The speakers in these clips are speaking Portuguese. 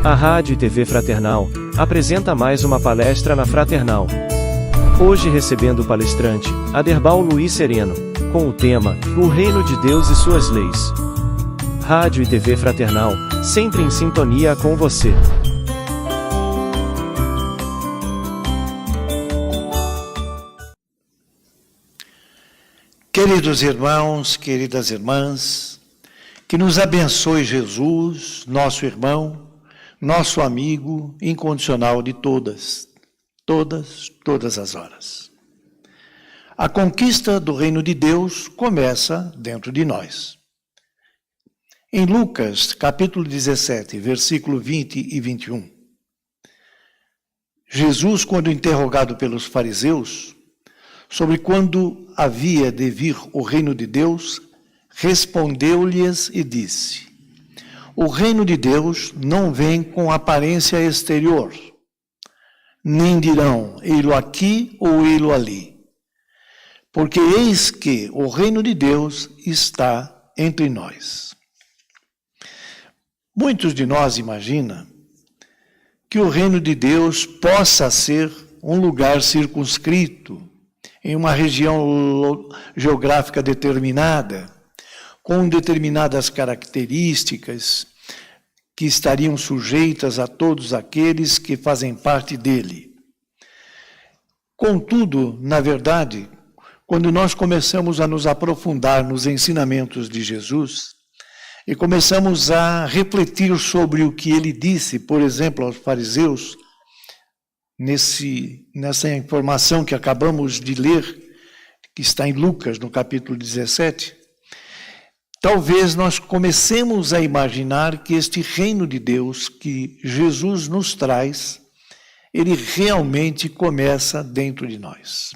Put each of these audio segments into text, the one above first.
A Rádio e TV Fraternal apresenta mais uma palestra na Fraternal. Hoje recebendo o palestrante, Aderbal Luiz Sereno, com o tema, O Reino de Deus e Suas Leis. Rádio e TV Fraternal, sempre em sintonia com você. Queridos irmãos, queridas irmãs, que nos abençoe Jesus, nosso irmão, nosso amigo incondicional de todas as horas. A conquista do reino de Deus começa dentro de nós. Em Lucas, capítulo 17, versículo 20 e 21, Jesus, quando interrogado pelos fariseus sobre quando havia de vir o reino de Deus, respondeu-lhes e disse: O reino de Deus não vem com aparência exterior, nem dirão, ei-lo aqui ou ei-lo ali, porque eis que o reino de Deus está entre nós. Muitos de nós imaginam que o reino de Deus possa ser um lugar circunscrito, em uma região geográfica determinada, com determinadas características que estariam sujeitas a todos aqueles que fazem parte dele. Contudo, na verdade, quando nós começamos a nos aprofundar nos ensinamentos de Jesus e começamos a refletir sobre o que ele disse, por exemplo, aos fariseus, nessa informação que acabamos de ler, que está em Lucas, no capítulo 17, talvez nós comecemos a imaginar que este reino de Deus que Jesus nos traz, ele realmente começa dentro de nós.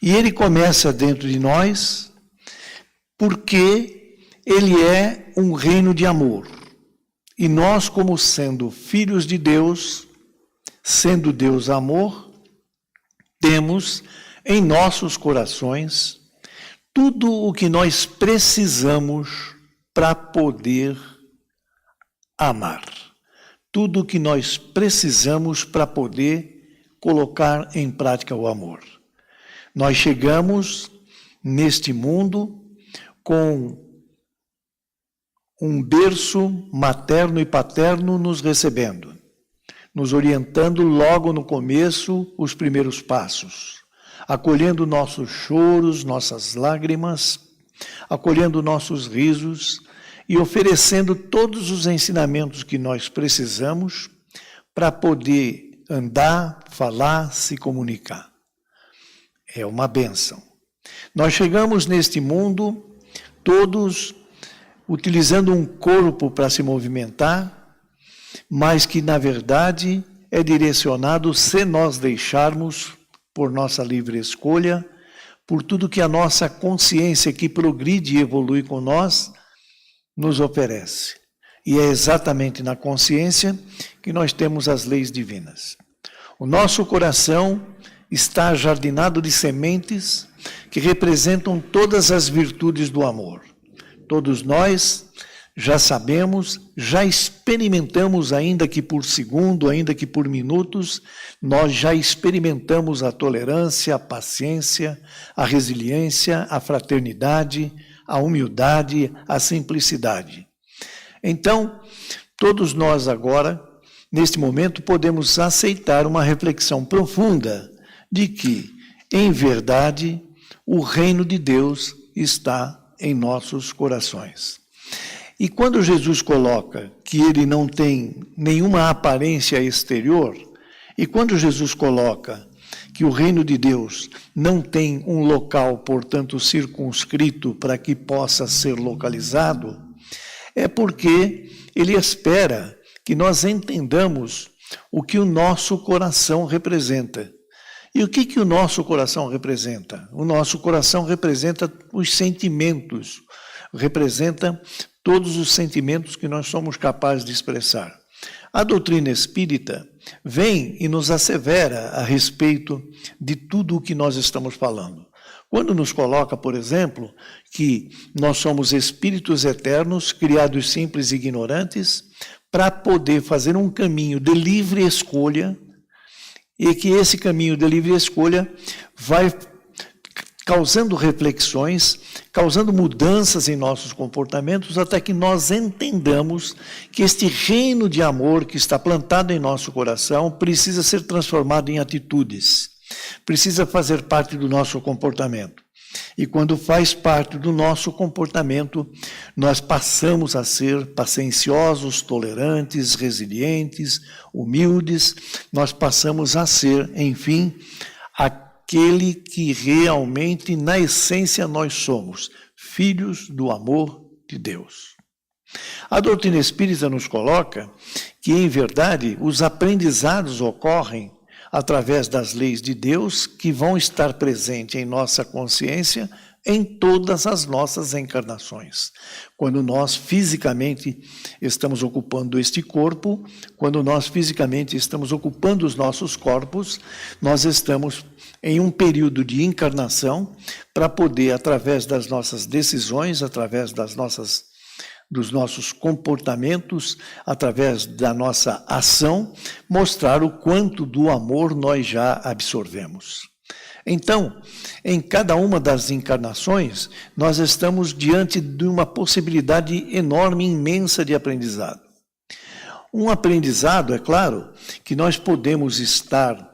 E ele começa dentro de nós porque ele é um reino de amor. E nós, como sendo filhos de Deus, sendo Deus amor, temos em nossos corações tudo o que nós precisamos para poder amar. Tudo o que nós precisamos para poder colocar em prática o amor. Nós chegamos neste mundo com um berço materno e paterno nos recebendo, nos orientando logo no começo os primeiros passos, acolhendo nossos choros, nossas lágrimas, acolhendo nossos risos e oferecendo todos os ensinamentos que nós precisamos para poder andar, falar, se comunicar. É uma bênção. Nós chegamos neste mundo todos utilizando um corpo para se movimentar, mas que, na verdade, é direcionado, se nós deixarmos, por nossa livre escolha, por tudo que a nossa consciência que progride e evolui com nós, nos oferece. E é exatamente na consciência que nós temos as leis divinas. O nosso coração está jardinado de sementes que representam todas as virtudes do amor. Todos nós já sabemos, já experimentamos, ainda que por segundo, ainda que por minutos, nós já experimentamos a tolerância, a paciência, a resiliência, a fraternidade, a humildade, a simplicidade. Então, todos nós agora, neste momento, podemos aceitar uma reflexão profunda de que, em verdade, o reino de Deus está em nossos corações. E quando Jesus coloca que ele não tem nenhuma aparência exterior, e quando Jesus coloca que o reino de Deus não tem um local, portanto, circunscrito para que possa ser localizado, é porque ele espera que nós entendamos o que o nosso coração representa. E o que o nosso coração representa? O nosso coração representa os sentimentos, representa todos os sentimentos que nós somos capazes de expressar. A doutrina espírita vem e nos assevera a respeito de tudo o que nós estamos falando. Quando nos coloca, por exemplo, que nós somos espíritos eternos, criados simples e ignorantes, para poder fazer um caminho de livre escolha, e que esse caminho de livre escolha vai causando reflexões, causando mudanças em nossos comportamentos, até que nós entendamos que este reino de amor que está plantado em nosso coração precisa ser transformado em atitudes, precisa fazer parte do nosso comportamento. E quando faz parte do nosso comportamento, nós passamos a ser pacienciosos, tolerantes, resilientes, humildes, nós passamos a ser, enfim, aquele que realmente, na essência, nós somos, filhos do amor de Deus. A doutrina espírita nos coloca que, em verdade, os aprendizados ocorrem através das leis de Deus que vão estar presentes em nossa consciência em todas as nossas encarnações. Quando nós fisicamente estamos ocupando este corpo, quando nós fisicamente estamos ocupando os nossos corpos, nós estamos em um período de encarnação para poder, através das nossas decisões, através dos nossos comportamentos, através da nossa ação, mostrar o quanto do amor nós já absorvemos. Então, em cada uma das encarnações, nós estamos diante de uma possibilidade enorme, imensa de aprendizado. Um aprendizado, é claro, que nós podemos estar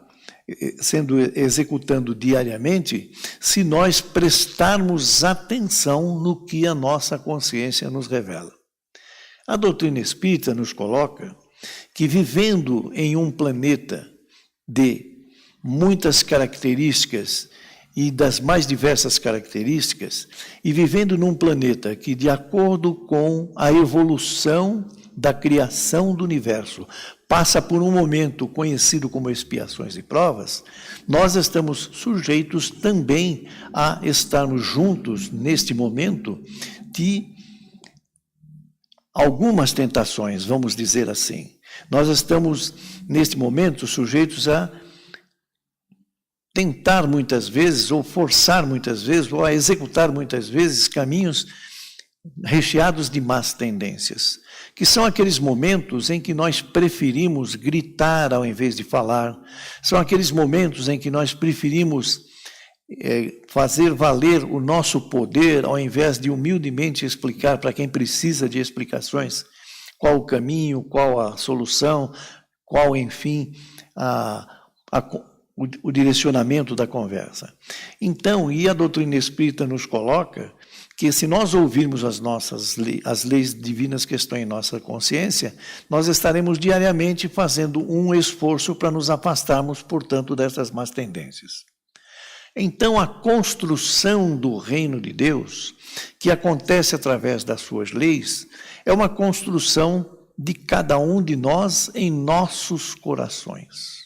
executando diariamente, se nós prestarmos atenção no que a nossa consciência nos revela. A doutrina espírita nos coloca que, vivendo em um planeta de muitas características e das mais diversas características, e vivendo num planeta que, de acordo com a evolução da criação do universo, passa por um momento conhecido como expiações e provas, nós estamos sujeitos também a estarmos juntos neste momento de algumas tentações, vamos dizer assim. Nós estamos, neste momento, sujeitos a tentar muitas vezes, ou forçar muitas vezes, ou a executar muitas vezes caminhos recheados de más tendências, que são aqueles momentos em que nós preferimos gritar ao invés de falar, são aqueles momentos em que nós preferimos fazer valer o nosso poder ao invés de humildemente explicar para quem precisa de explicações qual o caminho, qual a solução, qual, enfim, o direcionamento da conversa. Então, e a doutrina espírita nos coloca que, se nós ouvirmos as leis divinas que estão em nossa consciência, nós estaremos diariamente fazendo um esforço para nos afastarmos, portanto, dessas más tendências. Então, a construção do reino de Deus, que acontece através das suas leis, é uma construção de cada um de nós em nossos corações.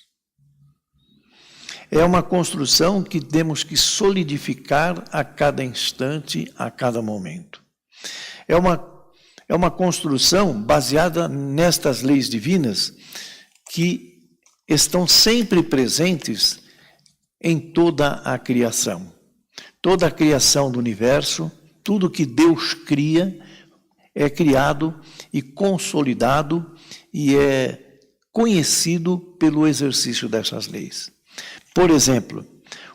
É uma construção que temos que solidificar a cada instante, a cada momento. É uma construção baseada nestas leis divinas que estão sempre presentes em toda a criação. Toda a criação do universo, tudo que Deus cria, é criado e consolidado e é conhecido pelo exercício dessas leis. Por exemplo,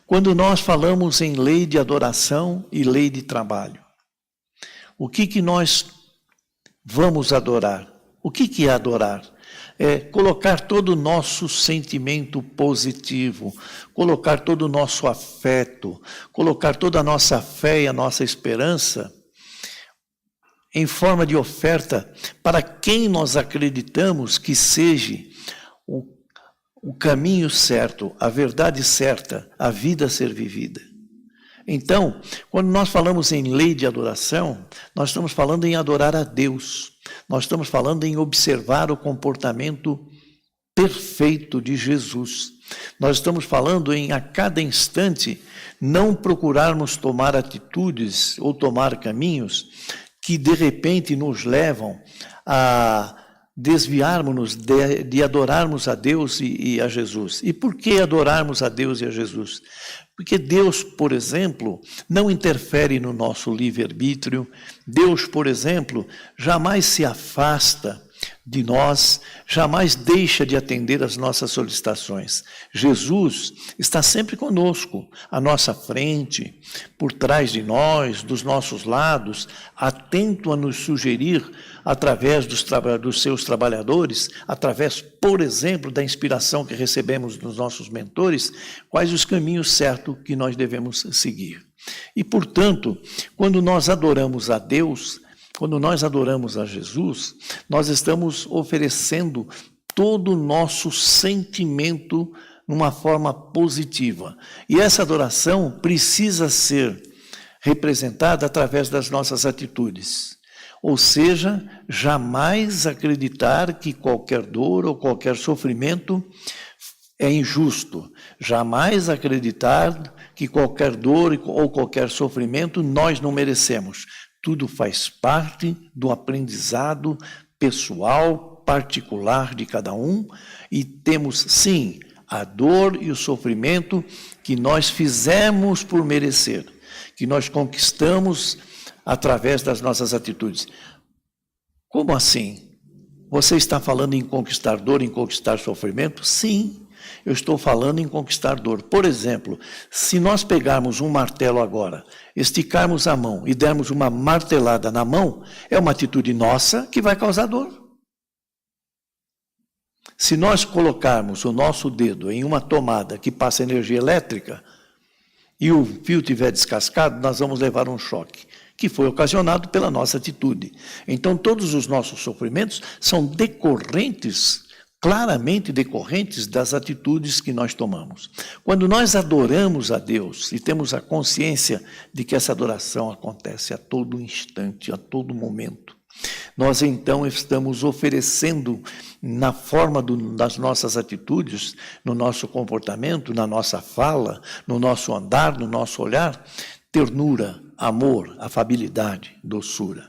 quando nós falamos em lei de adoração e lei de trabalho, o que nós vamos adorar? O que é adorar? É colocar todo o nosso sentimento positivo, colocar todo o nosso afeto, colocar toda a nossa fé e a nossa esperança em forma de oferta para quem nós acreditamos que seja o caminho certo, a verdade certa, a vida a ser vivida. Então, quando nós falamos em lei de adoração, nós estamos falando em adorar a Deus. Nós estamos falando em observar o comportamento perfeito de Jesus. Nós estamos falando em, a cada instante, não procurarmos tomar atitudes ou tomar caminhos que, de repente, nos levam a desviarmos-nos de adorarmos a Deus e a Jesus. E por que adorarmos a Deus e a Jesus? Porque Deus, por exemplo, não interfere no nosso livre-arbítrio. Deus, por exemplo, jamais se afasta de nós, jamais deixa de atender às nossas solicitações. Jesus está sempre conosco, à nossa frente, por trás de nós, dos nossos lados, atento a nos sugerir, através dos seus trabalhadores, através, por exemplo, da inspiração que recebemos dos nossos mentores, quais os caminhos certos que nós devemos seguir. E, portanto, quando nós adoramos a Deus, quando nós adoramos a Jesus, nós estamos oferecendo todo o nosso sentimento numa forma positiva. E essa adoração precisa ser representada através das nossas atitudes. Ou seja, jamais acreditar que qualquer dor ou qualquer sofrimento é injusto. Jamais acreditar que qualquer dor ou qualquer sofrimento nós não merecemos. Tudo faz parte do aprendizado pessoal, particular de cada um, e temos, sim, a dor e o sofrimento que nós fizemos por merecer, que nós conquistamos através das nossas atitudes. Como assim? Você está falando em conquistar dor, em conquistar sofrimento? Sim. Eu estou falando em conquistar dor. Por exemplo, se nós pegarmos um martelo agora, esticarmos a mão e dermos uma martelada na mão, é uma atitude nossa que vai causar dor. Se nós colocarmos o nosso dedo em uma tomada que passa energia elétrica e o fio estiver descascado, nós vamos levar um choque, que foi ocasionado pela nossa atitude. Então, todos os nossos sofrimentos são decorrentes, claramente decorrentes das atitudes que nós tomamos. Quando nós adoramos a Deus e temos a consciência de que essa adoração acontece a todo instante, a todo momento, nós então estamos oferecendo na forma das nossas atitudes, no nosso comportamento, na nossa fala, no nosso andar, no nosso olhar, ternura, amor, afabilidade, doçura.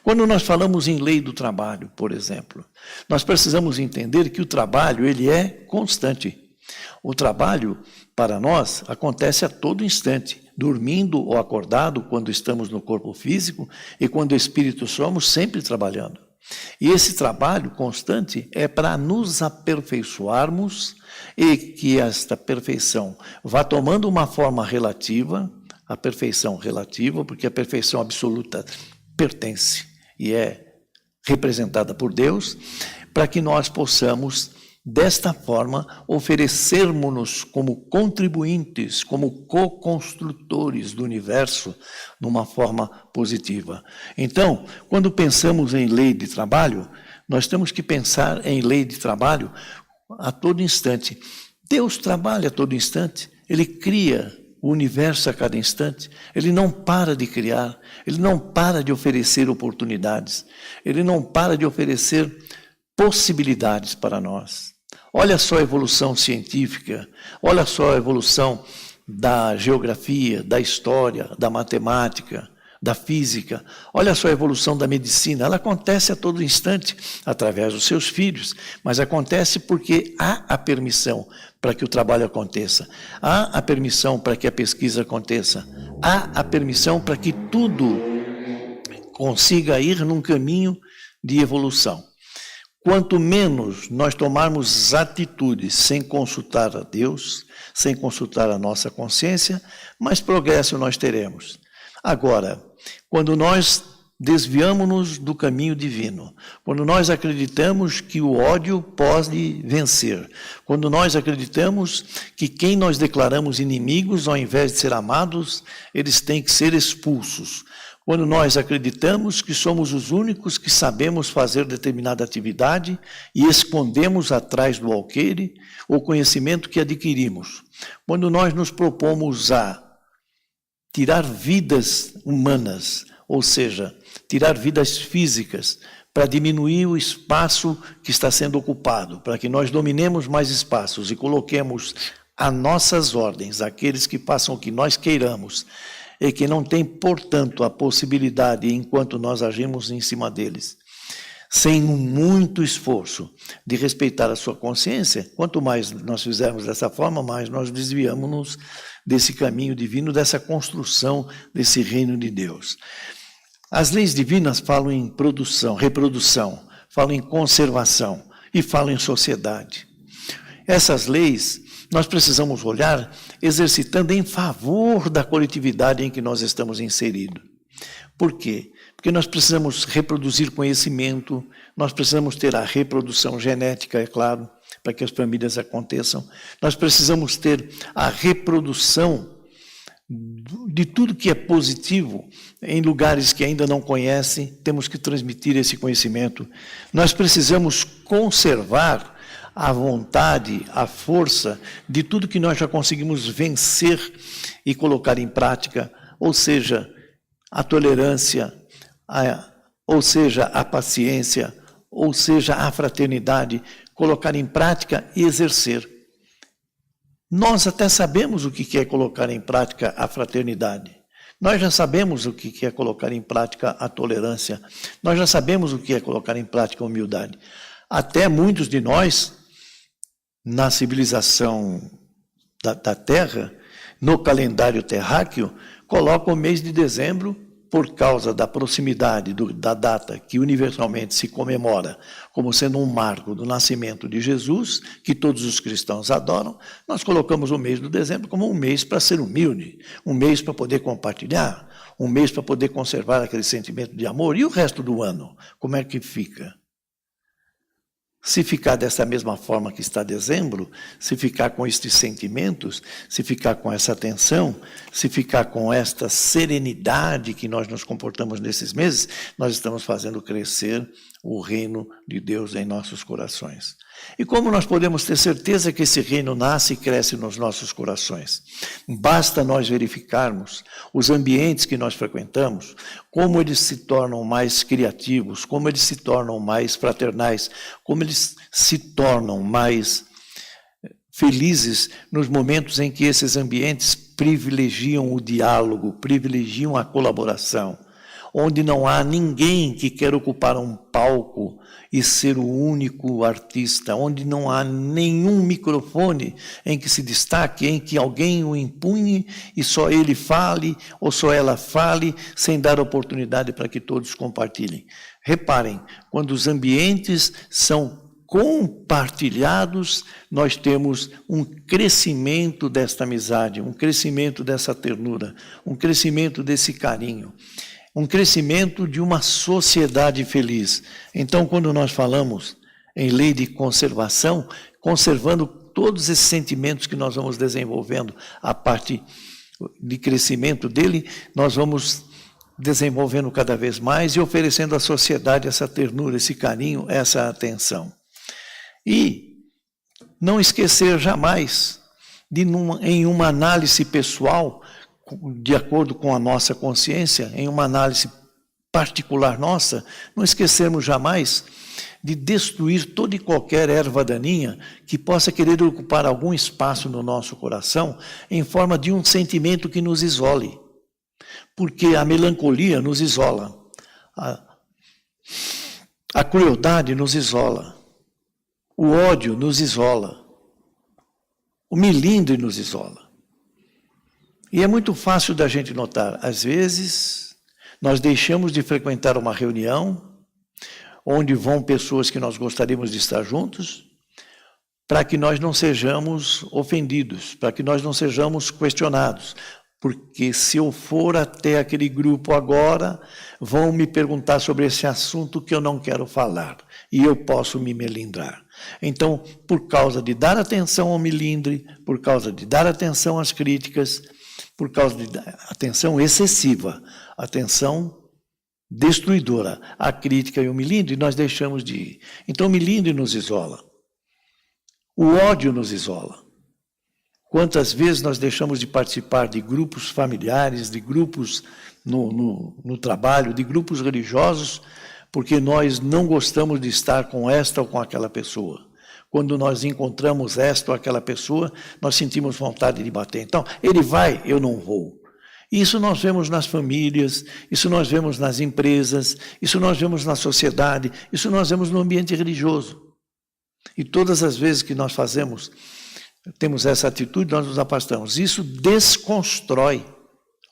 Quando nós falamos em lei do trabalho, por exemplo, nós precisamos entender que o trabalho ele é constante. O trabalho, para nós, acontece a todo instante, dormindo ou acordado, quando estamos no corpo físico, e quando espírito somos, sempre trabalhando. E esse trabalho constante é para nos aperfeiçoarmos e que esta perfeição vá tomando uma forma relativa, a perfeição relativa, porque a perfeição absoluta pertence e é representada por Deus, para que nós possamos, desta forma, oferecermos-nos como contribuintes, como co-construtores do universo, numa forma positiva. Então, quando pensamos em lei de trabalho, nós temos que pensar em lei de trabalho a todo instante. Deus trabalha a todo instante, Ele cria o universo a cada instante, Ele não para de criar, Ele não para de oferecer oportunidades, Ele não para de oferecer possibilidades para nós. Olha só a evolução científica, olha só a evolução da geografia, da história, da matemática, da física, olha só a evolução da medicina, ela acontece a todo instante, através dos seus filhos, mas acontece porque há a permissão para que o trabalho aconteça, há a permissão para que a pesquisa aconteça, há a permissão para que tudo consiga ir num caminho de evolução. Quanto menos nós tomarmos atitudes sem consultar a Deus, sem consultar a nossa consciência, mais progresso nós teremos. Agora, quando nós desviamos-nos do caminho divino, quando nós acreditamos que o ódio pode vencer, quando nós acreditamos que quem nós declaramos inimigos, ao invés de ser amados, eles têm que ser expulsos, quando nós acreditamos que somos os únicos que sabemos fazer determinada atividade e escondemos atrás do alqueire o conhecimento que adquirimos, quando nós nos propomos a tirar vidas humanas, ou seja, tirar vidas físicas, para diminuir o espaço que está sendo ocupado, para que nós dominemos mais espaços e coloquemos a nossas ordens, aqueles que façam o que nós queiramos, e que não tem, portanto, a possibilidade, enquanto nós agimos em cima deles, sem muito esforço de respeitar a sua consciência, quanto mais nós fizermos dessa forma, mais nós desviamos-nos desse caminho divino, dessa construção desse reino de Deus. As leis divinas falam em produção, reprodução. falo em conservação e falo em sociedade. Essas leis nós precisamos olhar exercitando em favor da coletividade em que nós estamos inseridos. Por quê? Porque nós precisamos reproduzir conhecimento, nós precisamos ter a reprodução genética, é claro, para que as famílias aconteçam. Nós precisamos ter a reprodução de tudo que é positivo em lugares que ainda não conhecem, temos que transmitir esse conhecimento. Nós precisamos conservar a vontade, a força de tudo que nós já conseguimos vencer e colocar em prática, ou seja, a tolerância, ou seja, a paciência, ou seja, a fraternidade, colocar em prática e exercer. Nós até sabemos o que é colocar em prática a fraternidade. Nós já sabemos o que é colocar em prática a tolerância. Nós já sabemos o que é colocar em prática a humildade. Até muitos de nós, na civilização da Terra, no calendário terráqueo, colocam o mês de dezembro, por causa da proximidade da data que universalmente se comemora como sendo um marco do nascimento de Jesus, que todos os cristãos adoram, nós colocamos o mês de dezembro como um mês para ser humilde, um mês para poder compartilhar, um mês para poder conservar aquele sentimento de amor. E o resto do ano, como é que fica? Se ficar dessa mesma forma que está dezembro, se ficar com estes sentimentos, se ficar com essa atenção, se ficar com esta serenidade que nós nos comportamos nesses meses, nós estamos fazendo crescer o reino de Deus em nossos corações. E como nós podemos ter certeza que esse reino nasce e cresce nos nossos corações? Basta nós verificarmos os ambientes que nós frequentamos, como eles se tornam mais criativos, como eles se tornam mais fraternais, como eles se tornam mais felizes nos momentos em que esses ambientes privilegiam o diálogo, privilegiam a colaboração, onde não há ninguém que quer ocupar um palco e ser o único artista, onde não há nenhum microfone em que se destaque, em que alguém o empunhe e só ele fale ou só ela fale, sem dar oportunidade para que todos compartilhem. Reparem, quando os ambientes são compartilhados, nós temos um crescimento desta amizade, um crescimento dessa ternura, um crescimento desse carinho, um crescimento de uma sociedade feliz. Então, quando nós falamos em lei de conservação, conservando todos esses sentimentos que nós vamos desenvolvendo, a parte de crescimento dele, nós vamos desenvolvendo cada vez mais e oferecendo à sociedade essa ternura, esse carinho, essa atenção. E não esquecer jamais de, em uma análise pessoal, de acordo com a nossa consciência, em uma análise particular nossa, não esquecermos jamais de destruir toda e qualquer erva daninha que possa querer ocupar algum espaço no nosso coração em forma de um sentimento que nos isole. Porque a melancolia nos isola, a crueldade nos isola, o ódio nos isola, o melindre nos isola. E é muito fácil da gente notar, às vezes, nós deixamos de frequentar uma reunião onde vão pessoas que nós gostaríamos de estar juntos, para que nós não sejamos ofendidos, para que nós não sejamos questionados. Porque se eu for até aquele grupo agora, vão me perguntar sobre esse assunto que eu não quero falar, e eu posso me melindrar. Então, por causa de dar atenção ao melindre, por causa de dar atenção às críticas, por causa de atenção excessiva, atenção destruidora, a crítica e o melindre, nós deixamos de ir. Então, o melindre nos isola. O ódio nos isola. Quantas vezes nós deixamos de participar de grupos familiares, de grupos no trabalho, de grupos religiosos, porque nós não gostamos de estar com esta ou com aquela pessoa. Quando nós encontramos esta ou aquela pessoa, nós sentimos vontade de bater. Então, ele vai, eu não vou. Isso nós vemos nas famílias, isso nós vemos nas empresas, isso nós vemos na sociedade, isso nós vemos no ambiente religioso. E todas as vezes que nós temos essa atitude, nós nos afastamos. Isso desconstrói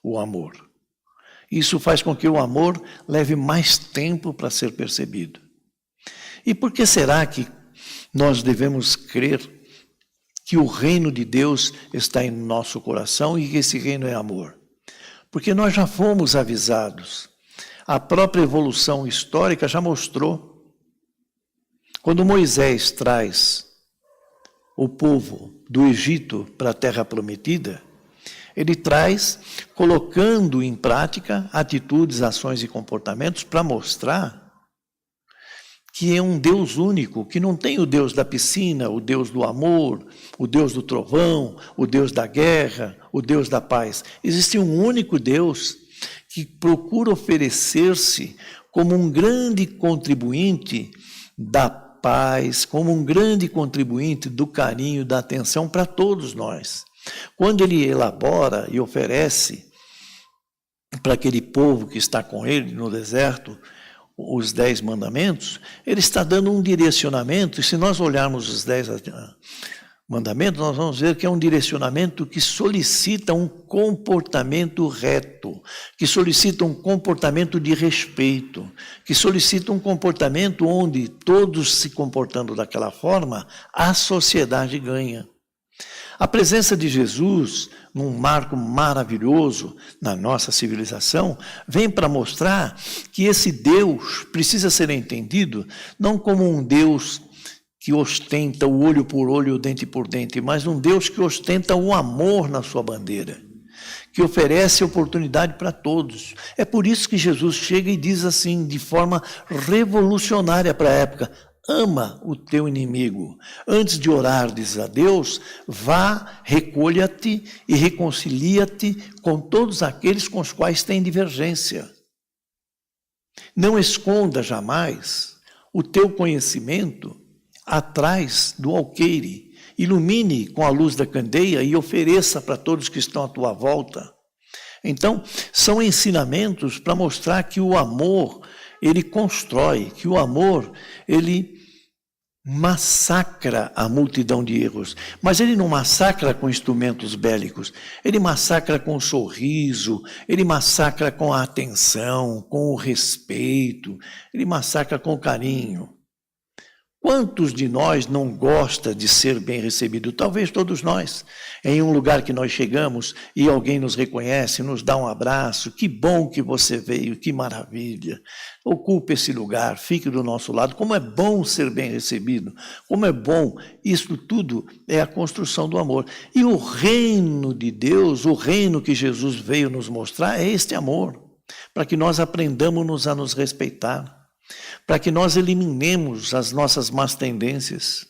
o amor. Isso faz com que o amor leve mais tempo para ser percebido. E por que será que nós devemos crer que o reino de Deus está em nosso coração e que esse reino é amor? Porque nós já fomos avisados. A própria evolução histórica já mostrou. Quando Moisés traz o povo do Egito para a Terra Prometida, ele traz colocando em prática atitudes, ações e comportamentos para mostrar que é um Deus único, que não tem o Deus da piscina, o Deus do amor, o Deus do trovão, o Deus da guerra, o Deus da paz. Existe um único Deus que procura oferecer-se como um grande contribuinte da paz, como um grande contribuinte do carinho, da atenção para todos nós. Quando ele elabora e oferece para aquele povo que está com ele no deserto, os 10 mandamentos, ele está dando um direcionamento, e se nós olharmos os 10 mandamentos, nós vamos ver que é um direcionamento que solicita um comportamento reto, que solicita um comportamento de respeito, que solicita um comportamento onde todos se comportando daquela forma, a sociedade ganha. A presença de Jesus, num marco maravilhoso na nossa civilização, vem para mostrar que esse Deus precisa ser entendido não como um Deus que ostenta o olho por olho, o dente por dente, mas um Deus que ostenta o amor na sua bandeira, que oferece oportunidade para todos. É por isso que Jesus chega e diz assim, de forma revolucionária para a época: ama o teu inimigo. Antes de orares a Deus, vá, recolha-te e reconcilia-te com todos aqueles com os quais tem divergência. Não esconda jamais o teu conhecimento atrás do alqueire. Ilumine com a luz da candeia e ofereça para todos que estão à tua volta. Então, são ensinamentos para mostrar que o amor, ele constrói, que o amor, ele massacra a multidão de erros. Mas ele não massacra com instrumentos bélicos, ele massacra com o sorriso, ele massacra com a atenção, com o respeito, ele massacra com o carinho. Quantos de nós não gosta de ser bem recebido? Talvez todos nós. Em um lugar que nós chegamos e alguém nos reconhece, nos dá um abraço. Que bom que você veio, que maravilha. Ocupe esse lugar, fique do nosso lado. Como é bom ser bem recebido. Como é bom. Isso tudo é a construção do amor. E o reino de Deus, o reino que Jesus veio nos mostrar, é este amor. Para que nós aprendamos a nos respeitar. Para que nós eliminemos as nossas más tendências,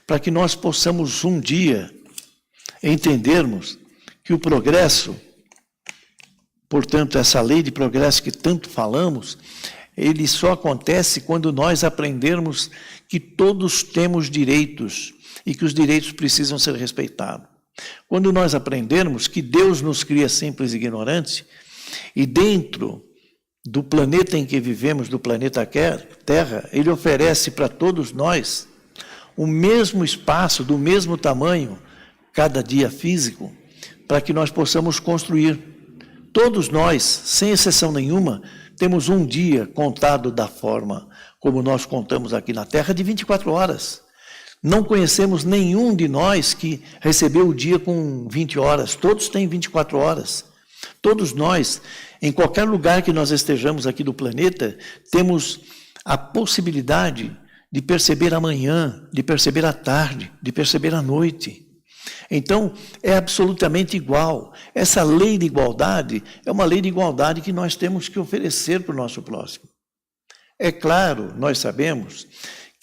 para que nós possamos um dia entendermos que o progresso, portanto, essa lei de progresso que tanto falamos, ele só acontece quando nós aprendermos que todos temos direitos e que os direitos precisam ser respeitados. Quando nós aprendermos que Deus nos cria simples e ignorantes, e dentro do planeta em que vivemos, do planeta Terra, ele oferece para todos nós o mesmo espaço, do mesmo tamanho, cada dia físico, para que nós possamos construir. Todos nós, sem exceção nenhuma, temos um dia contado da forma como nós contamos aqui na Terra, de 24 horas. Não conhecemos nenhum de nós que recebeu o dia com 20 horas, todos têm 24 horas. Todos nós, em qualquer lugar que nós estejamos aqui do planeta, temos a possibilidade de perceber a manhã, de perceber a tarde, de perceber a noite. Então, é absolutamente igual. Essa lei de igualdade é uma lei de igualdade que nós temos que oferecer para o nosso próximo. É claro, nós sabemos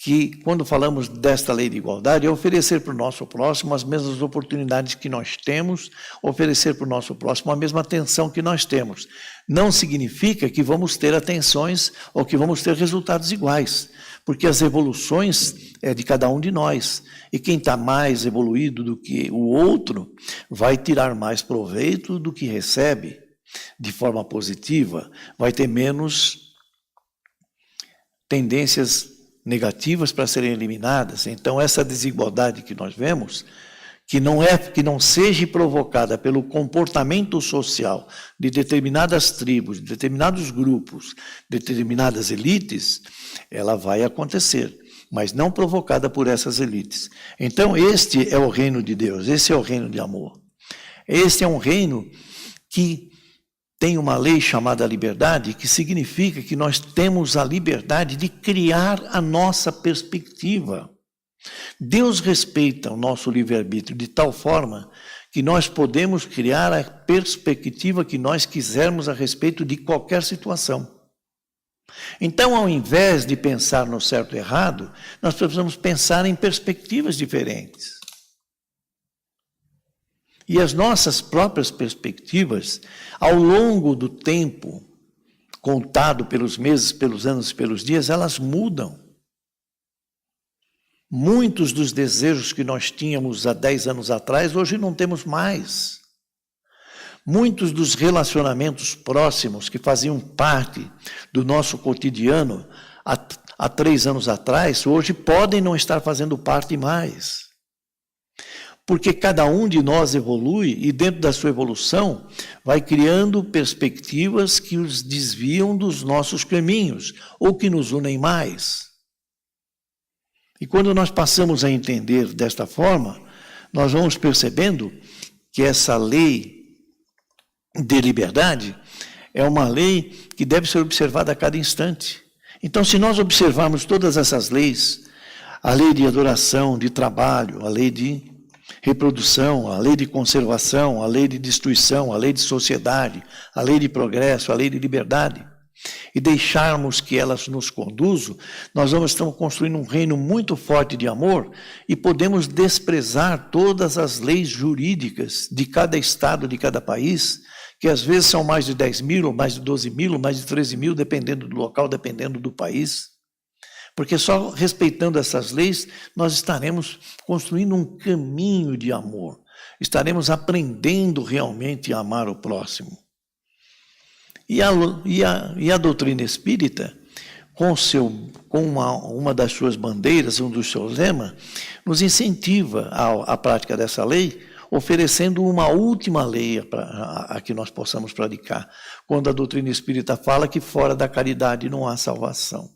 que quando falamos desta lei de igualdade, é oferecer para o nosso próximo as mesmas oportunidades que nós temos, oferecer para o nosso próximo a mesma atenção que nós temos. Não significa que vamos ter atenções ou que vamos ter resultados iguais, porque as evoluções é de cada um de nós, e quem está mais evoluído do que o outro vai tirar mais proveito do que recebe, de forma positiva, vai ter menos tendências negativas para serem eliminadas. Então, essa desigualdade que nós vemos, que não seja provocada pelo comportamento social de determinadas tribos, de determinados grupos, determinadas elites, ela vai acontecer. mas não provocada por essas elites. Então, este é o reino de Deus, esse é o reino de amor. Este é um reino que tem uma lei chamada liberdade, que significa que nós temos a liberdade de criar a nossa perspectiva. Deus respeita o nosso livre-arbítrio de tal forma que nós podemos criar a perspectiva que nós quisermos a respeito de qualquer situação. Então, ao invés de pensar no certo e errado, nós precisamos pensar em perspectivas diferentes. E as nossas próprias perspectivas, ao longo do tempo, contado pelos meses, pelos anos e pelos dias, elas mudam. Muitos dos desejos que nós tínhamos há 10 anos atrás, hoje não temos mais. Muitos dos relacionamentos próximos que faziam parte do nosso cotidiano há 3 anos atrás, hoje podem não estar fazendo parte mais. Porque cada um de nós evolui e dentro da sua evolução vai criando perspectivas que os desviam dos nossos caminhos ou que nos unem mais. E quando nós passamos a entender desta forma, nós vamos percebendo que essa lei de liberdade é uma lei que deve ser observada a cada instante. Então, se nós observarmos todas essas leis, a lei de adoração, de trabalho, a lei de reprodução, a lei de conservação, a lei de destruição, a lei de sociedade, a lei de progresso, a lei de liberdade, e deixarmos que elas nos conduzam, nós estamos construindo um reino muito forte de amor e podemos desprezar todas as leis jurídicas de cada estado, de cada país, que às vezes são mais de 10 mil, ou mais de 12 mil, ou mais de 13 mil, dependendo do local, dependendo do país. Porque só respeitando essas leis, nós estaremos construindo um caminho de amor. Estaremos aprendendo realmente a amar o próximo. E a doutrina espírita, com uma das suas bandeiras, um dos seus lemas, nos incentiva à prática dessa lei, oferecendo uma última lei a que nós possamos praticar. Quando a doutrina espírita fala que fora da caridade não há salvação.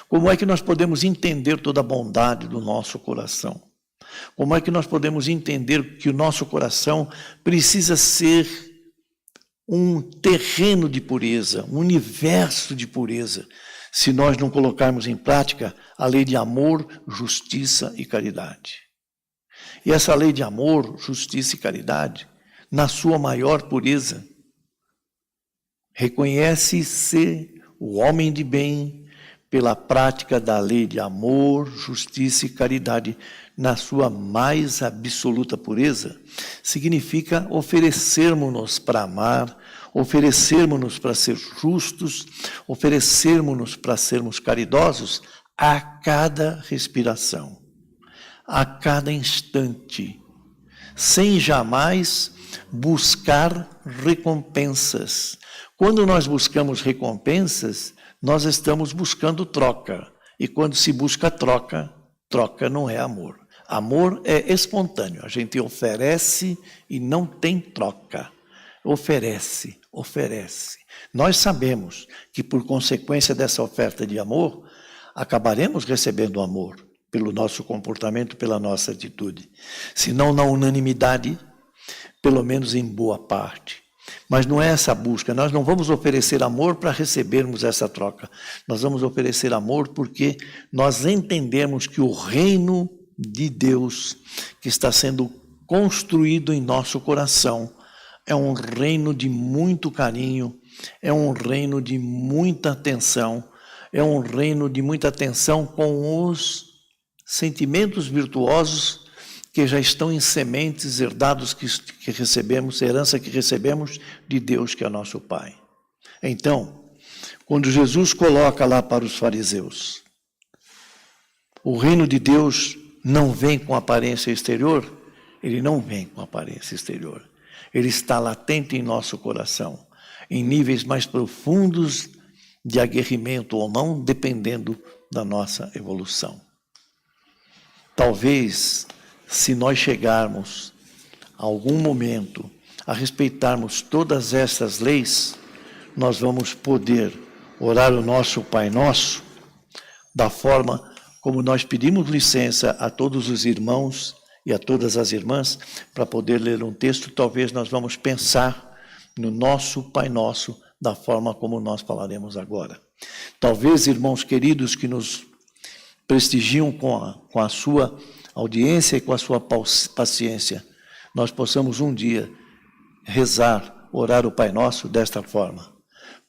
Como é que nós podemos entender toda a bondade do nosso coração? Como é que nós podemos entender que o nosso coração precisa ser um terreno de pureza, um universo de pureza, se nós não colocarmos em prática a lei de amor, justiça e caridade? E essa lei de amor, justiça e caridade, na sua maior pureza, reconhece-se o homem de bem pela prática da lei de amor, justiça e caridade na sua mais absoluta pureza, significa oferecermos-nos para amar, oferecermos-nos para ser justos, oferecermos-nos para sermos caridosos a cada respiração, a cada instante, sem jamais buscar recompensas. Quando nós buscamos recompensas, nós estamos buscando troca. E quando se busca troca, troca não é amor. Amor é espontâneo. A gente oferece e não tem troca. Oferece, oferece. Nós sabemos que por consequência dessa oferta de amor, acabaremos recebendo amor pelo nosso comportamento, pela nossa atitude. Se não na unanimidade, pelo menos em boa parte. Mas não é essa a busca, nós não vamos oferecer amor para recebermos essa troca. Nós vamos oferecer amor porque nós entendemos que o reino de Deus que está sendo construído em nosso coração é um reino de muito carinho, é um reino de muita atenção, é um reino de muita atenção com os sentimentos virtuosos que já estão em sementes herdados que recebemos, herança que recebemos de Deus, que é nosso Pai. Então, quando Jesus coloca lá para os fariseus, o reino de Deus não vem com aparência exterior, ele não vem com aparência exterior. Ele está latente em nosso coração, em níveis mais profundos de aguerrimento ou não, dependendo da nossa evolução. Talvez, se nós chegarmos a algum momento a respeitarmos todas essas leis, nós vamos poder orar o nosso Pai Nosso da forma como nós pedimos licença a todos os irmãos e a todas as irmãs para poder ler um texto, talvez nós vamos pensar no nosso Pai Nosso da forma como nós falaremos agora. Talvez, irmãos queridos que nos prestigiam com a sua audiência e com a sua paciência, nós possamos um dia rezar, orar o Pai Nosso desta forma.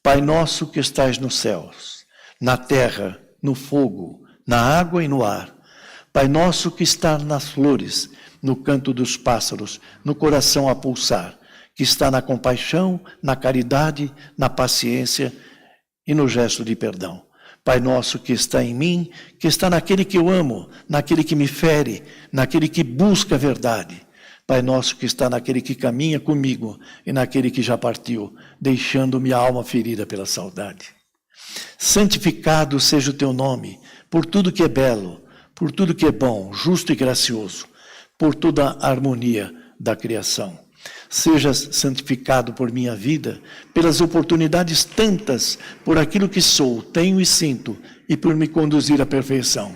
Pai nosso que estais nos céus, na terra, no fogo, na água e no ar. Pai nosso que está nas flores, no canto dos pássaros, no coração a pulsar, que está na compaixão, na caridade, na paciência e no gesto de perdão. Pai nosso que está em mim, que está naquele que eu amo, naquele que me fere, naquele que busca a verdade. Pai nosso que está naquele que caminha comigo e naquele que já partiu, deixando minha alma ferida pela saudade. Santificado seja o teu nome, por tudo que é belo, por tudo que é bom, justo e gracioso, por toda a harmonia da criação. Sejas santificado por minha vida, pelas oportunidades tantas, por aquilo que sou, tenho e sinto, e por me conduzir à perfeição.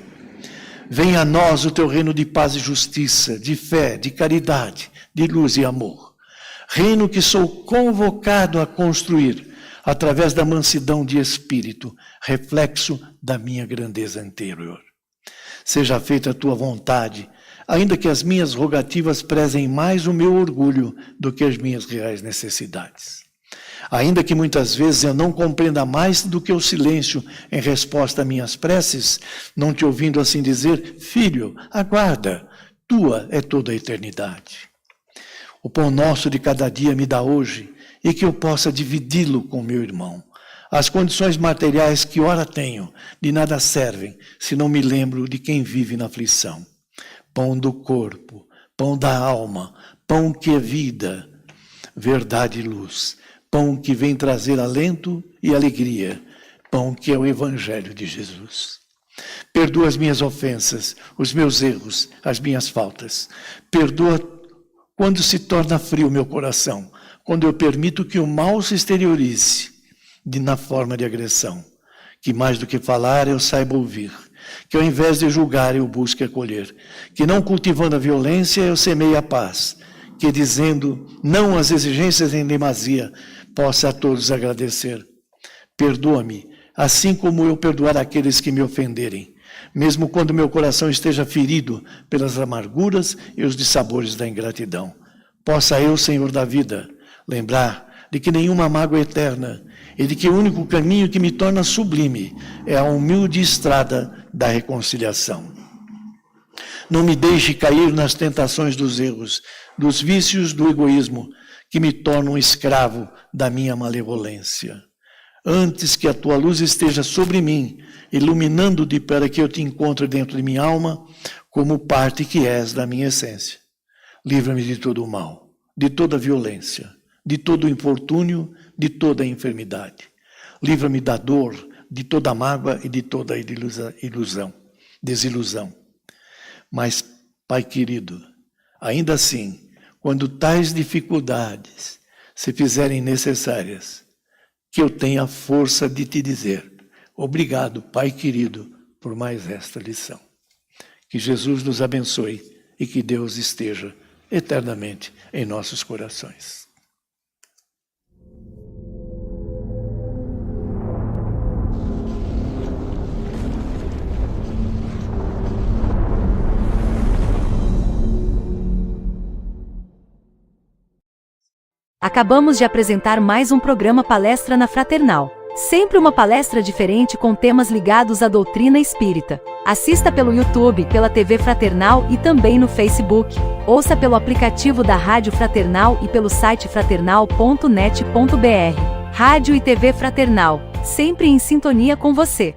Venha a nós o teu reino de paz e justiça, de fé, de caridade, de luz e amor. Reino que sou convocado a construir, através da mansidão de espírito, reflexo da minha grandeza interior. Seja feita a tua vontade, ainda que as minhas rogativas prezem mais o meu orgulho do que as minhas reais necessidades. Ainda que muitas vezes eu não compreenda mais do que o silêncio em resposta a minhas preces, não te ouvindo assim dizer, filho, aguarda, tua é toda a eternidade. O pão nosso de cada dia me dá hoje, e que eu possa dividi-lo com meu irmão. As condições materiais que ora tenho, de nada servem, se não me lembro de quem vive na aflição. Pão do corpo, pão da alma, pão que é vida, verdade e luz. Pão que vem trazer alento e alegria, pão que é o Evangelho de Jesus. Perdoa as minhas ofensas, os meus erros, as minhas faltas. Perdoa quando se torna frio o meu coração, quando eu permito que o mal se exteriorize na forma de agressão. Que mais do que falar eu saiba ouvir, que ao invés de julgar eu busque acolher, que não cultivando a violência eu semeie a paz, que dizendo não às exigências em demasia, possa a todos agradecer. Perdoa-me, assim como eu perdoar aqueles que me ofenderem, mesmo quando meu coração esteja ferido pelas amarguras e os dissabores da ingratidão. Possa eu, Senhor da vida, lembrar de que nenhuma mágoa é eterna e de que o único caminho que me torna sublime é a humilde estrada da reconciliação. Não me deixe cair nas tentações dos erros, dos vícios do egoísmo, que me tornam escravo da minha malevolência. Antes que a tua luz esteja sobre mim, iluminando-te para que eu te encontre dentro de minha alma, como parte que és da minha essência. Livra-me de todo o mal, de toda violência, de todo infortúnio, de toda enfermidade. Livra-me da dor, de toda mágoa e de toda desilusão. Mas, Pai querido, ainda assim, quando tais dificuldades se fizerem necessárias, que eu tenha a força de te dizer, obrigado, Pai querido, por mais esta lição. Que Jesus nos abençoe e que Deus esteja eternamente em nossos corações. Acabamos de apresentar mais um programa Palestra na Fraternal. Sempre uma palestra diferente com temas ligados à doutrina espírita. Assista pelo YouTube, pela TV Fraternal e também no Facebook. Ouça pelo aplicativo da Rádio Fraternal e pelo site fraternal.net.br. Rádio e TV Fraternal, sempre em sintonia com você.